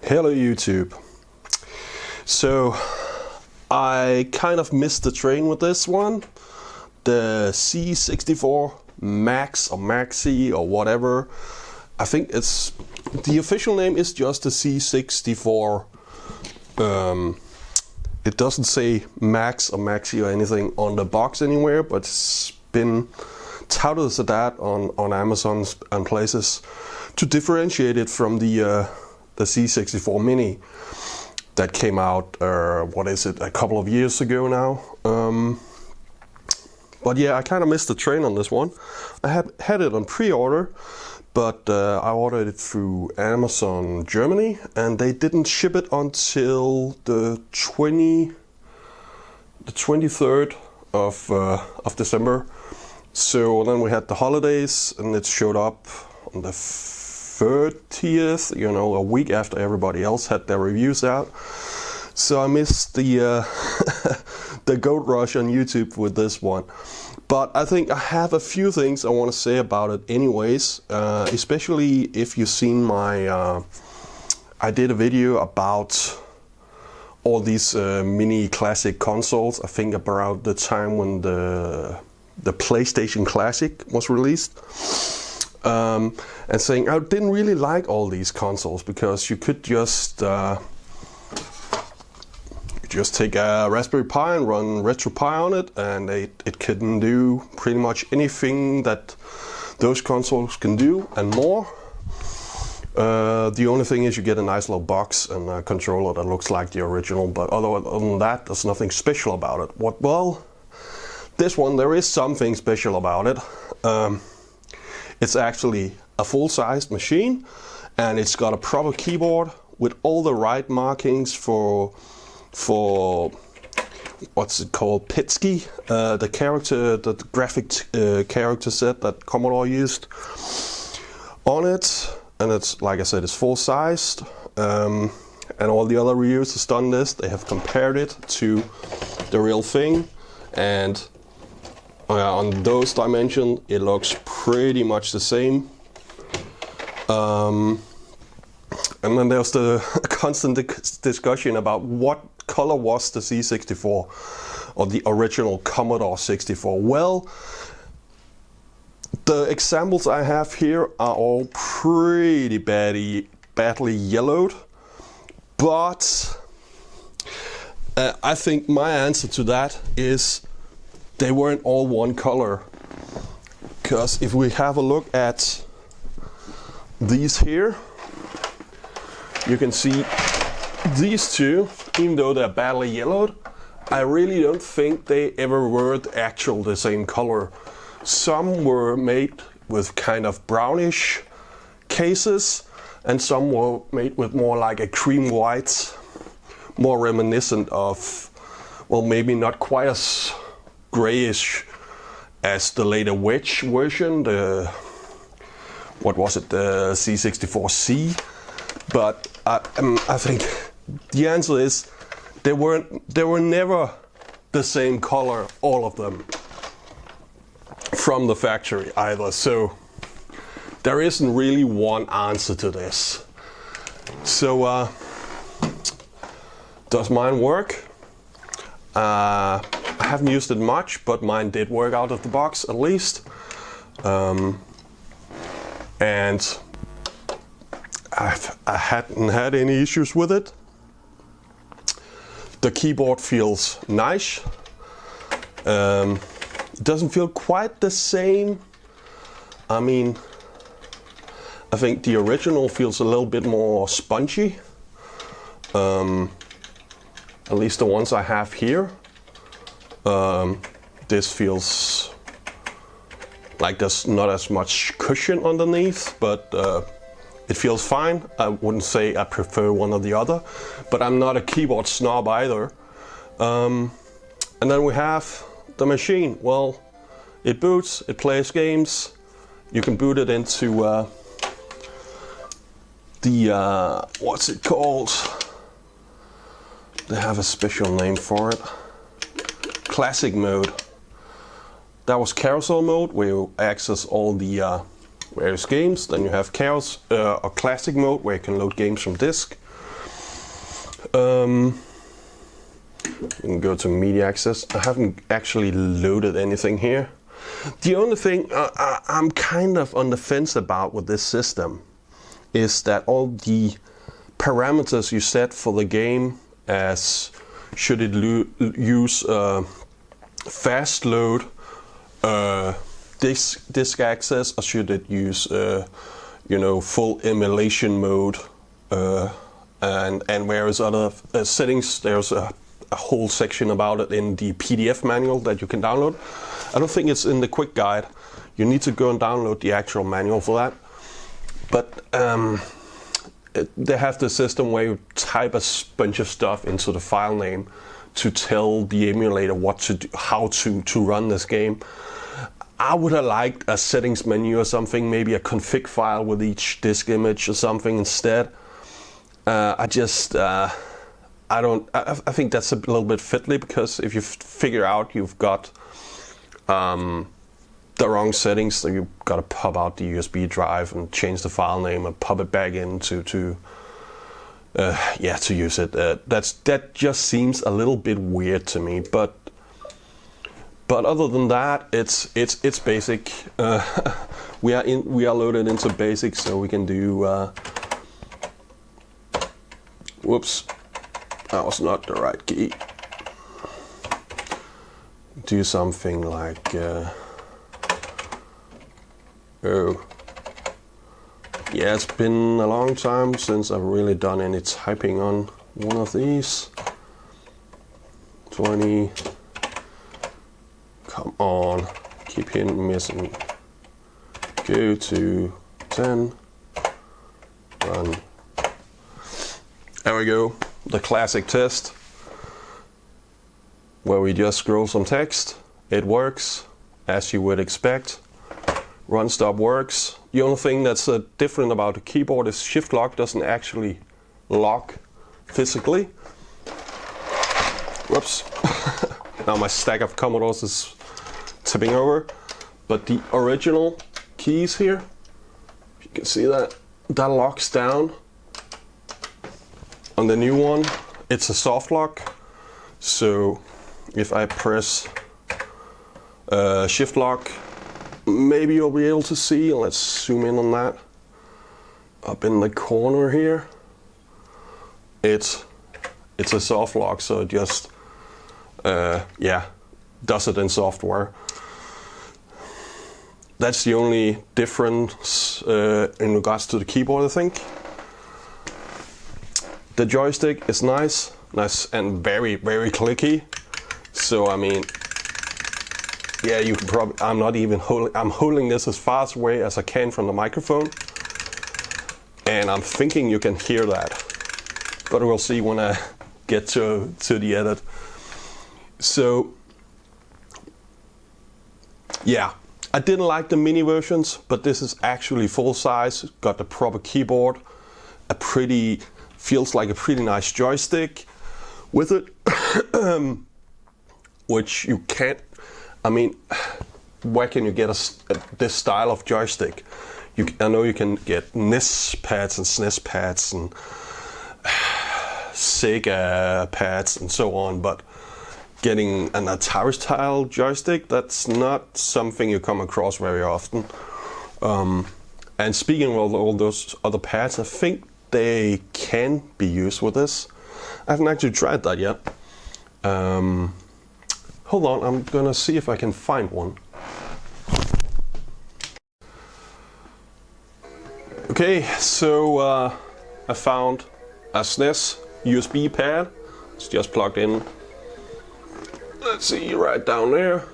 Hello YouTube. So I kind of missed the train with this one. The C64 Max or Maxi or whatever. I think it's the official name is just the C64. It doesn't say Max or Maxi or anything on the box anywhere, but it's been touted as that on Amazon and places to differentiate it from the C64 Mini that came out, a couple of years ago now. But yeah, I kind of missed the train on this one. I had it on pre-order, but I ordered it through Amazon Germany, and they didn't ship it until the 23rd of December. So then we had the holidays, and it showed up on the 30th, a week after everybody else had their reviews out. So I missed the the goat rush on YouTube with this one. But I think I have a few things I want to say about it anyways, especially if you've seen my, I did a video about all these mini classic consoles, I think about the time when the PlayStation Classic was released. And saying I didn't really like all these consoles because you could just take a Raspberry Pi and run RetroPie on it, and it couldn't do pretty much anything that those consoles can do and more. The only thing is you get a nice little box and a controller that looks like the original, but other than that, there's nothing special about it. Well, this one, there is something special about it. It's actually a full-sized machine, and it's got a proper keyboard with all the right markings for what's it called, PITSCI, the graphic character set that Commodore used on it. And it's, like I said, it's full-sized, and all the other reviews have done this. They have compared it to the real thing, and on those dimensions it looks pretty much the same. And then there's the constant discussion about what color was the C64 or the original Commodore 64. Well, the examples I have here are all pretty badly yellowed, but I think my answer to that is they weren't all one color. Because if we have a look at these here, you can see these two, even though they're badly yellowed, I really don't think they ever were the same color. Some were made with kind of brownish cases, and some were made with more like a cream white, more reminiscent of, well, maybe not quite as grayish as the later Wedge version, the C64C. But I think the answer is they were never the same color, all of them, from the factory either. So there isn't really one answer to this. So does mine work? I haven't used it much, but mine did work out of the box at least. And I hadn't had any issues with it. The keyboard feels nice. It doesn't feel quite the same. I mean, I think the original feels a little bit more spongy. At least the ones I have here. This feels like there's not as much cushion underneath, but it feels fine. I wouldn't say I prefer one or the other, but I'm not a keyboard snob either. And then we have the machine. Well, it boots, it plays games. You can boot it into what's it called? They have a special name for it. Classic mode. That was carousel mode, where you access all the various games. Then you have classic mode, where you can load games from disk. You can go to media access. I haven't actually loaded anything here. The only thing I'm kind of on the fence about with this system is that all the parameters you set for the game, as should it use fast load, disk access, or should it use full emulation mode, and various other settings. There's a whole section about it in the PDF manual that you can download. I don't think it's in the quick guide. You need to go and download the actual manual for that. But they have the system where you type a bunch of stuff into the file name to tell the emulator what to do, how to run this game. I would have liked a settings menu or something, maybe a config file with each disk image or something instead. I think that's a little bit fiddly, because if you figure out you've got the wrong settings, so you've got to pop out the USB drive and change the file name and pop it back in to use it. That just seems a little bit weird to me, but other than that, it's basic. We are loaded into basic, so we can do. Whoops, that was not the right key. Do something like. Yeah, it's been a long time since I've really done any typing on one of these. 20. Come on, keep hitting missing. Go to 10. Run. There we go. The classic test, where we just scroll some text. It works as you would expect. Run stop works. The only thing that's different about the keyboard is shift lock doesn't actually lock physically. Whoops. Now my stack of Commodores is tipping over. But the original keys here, you can see that locks down. On the new one, it's a soft lock. So if I press shift lock, maybe you'll be able to see. Let's zoom in on that. Up in the corner here, it's a soft lock, so it just does it in software. That's the only difference in regards to the keyboard, I think. The joystick is nice and very, very clicky. So I mean, yeah, you can probably. I'm not even holding. I'm holding this as far away as I can from the microphone, and I'm thinking you can hear that. But we'll see when I get to the edit. So yeah, I didn't like the mini versions, but this is actually full size. Got the proper keyboard, feels like a pretty nice joystick with it, which you can't. I mean, where can you get this style of joystick? I know you can get NES pads and SNES pads and Sega pads and so on, but getting an Atari style joystick, that's not something you come across very often. And speaking of all those other pads, I think they can be used with this. I haven't actually tried that yet. Hold on, I'm gonna see if I can find one. Okay, so I found a SNES USB pad. It's just plugged in. Let's see, right down there.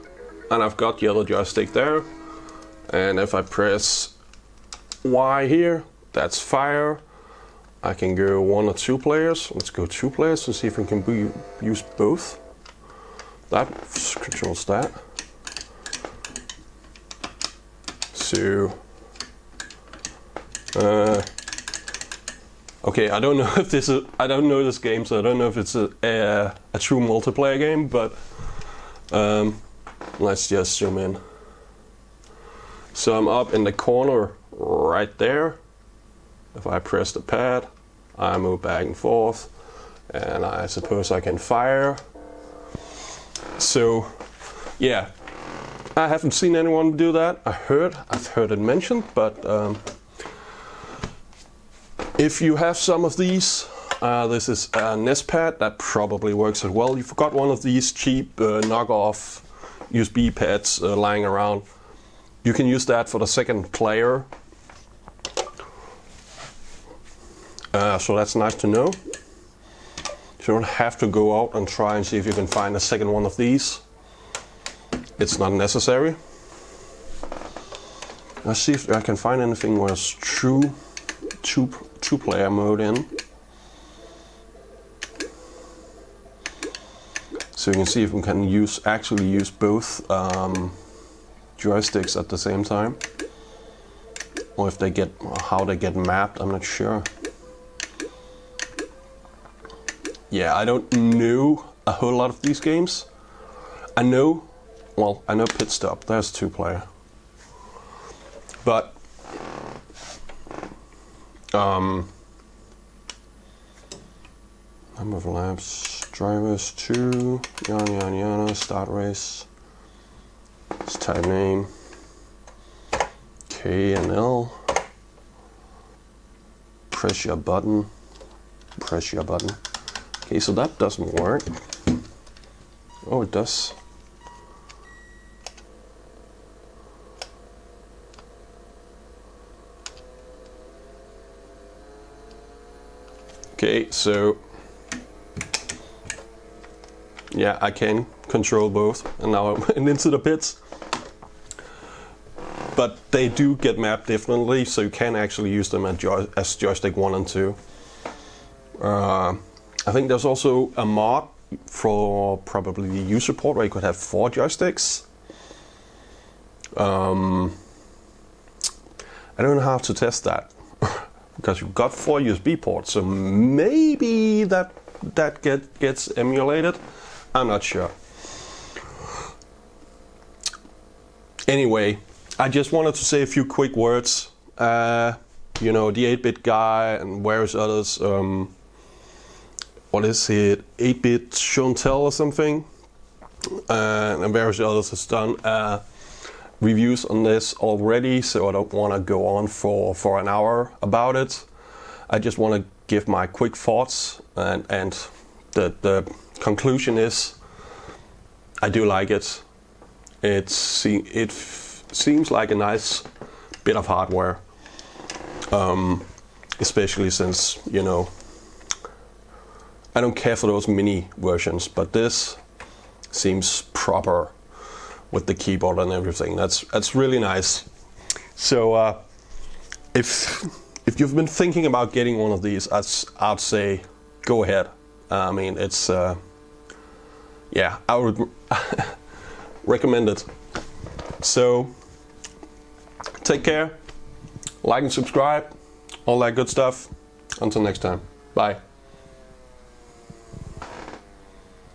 And I've got the other joystick there. And if I press Y here, that's fire. I can go 1 or 2 players. Let's go 2 players and see if we can use both. That controls that. So, okay, I don't know if I don't know this game, so I don't know if it's a true multiplayer game, but let's just zoom in. So I'm up in the corner right there. If I press the pad, I move back and forth, and I suppose I can fire. So yeah, I haven't seen anyone do that. I've heard it mentioned, but if you have some of these, this is a nest pad that probably works as well. You've got one of these cheap knockoff USB pads lying around. You can use that for the second player. So that's nice to know. You don't have to go out and try and see if you can find a second one of these. It's not necessary. Let's see if I can find anything where it's true two-player mode in. So you can see if we can actually use both joysticks at the same time, or if how they get mapped. I'm not sure. Yeah, I don't know a whole lot of these games. I know Pit Stop. There's 2-player, but number of laps, drivers 2, yana, start race. It's type name, K and L. Press your button. Okay, so that doesn't work. Oh, it does. Okay, so yeah, I can control both, and now I went into the pits. But they do get mapped differently, so you can actually use them as joystick 1 and 2. I think there's also a mod for probably the U support where you could have 4 joysticks. I don't know how to test that because you've got 4 USB ports, so maybe that gets emulated. I'm not sure. Anyway, I just wanted to say a few quick words. You know, the 8-bit guy and various others. What is it? 8-bit show and tell or something. And various others has done reviews on this already, so I don't want to go on for an hour about it. I just want to give my quick thoughts, and the conclusion is I do like it. It seems like a nice bit of hardware, especially since, you know, I don't care for those mini versions, but this seems proper with the keyboard and everything. That's really nice. So if you've been thinking about getting one of these, I'd say go ahead. I mean, it's yeah, I would recommend it. So take care, like and subscribe, all that good stuff. Until next time, bye.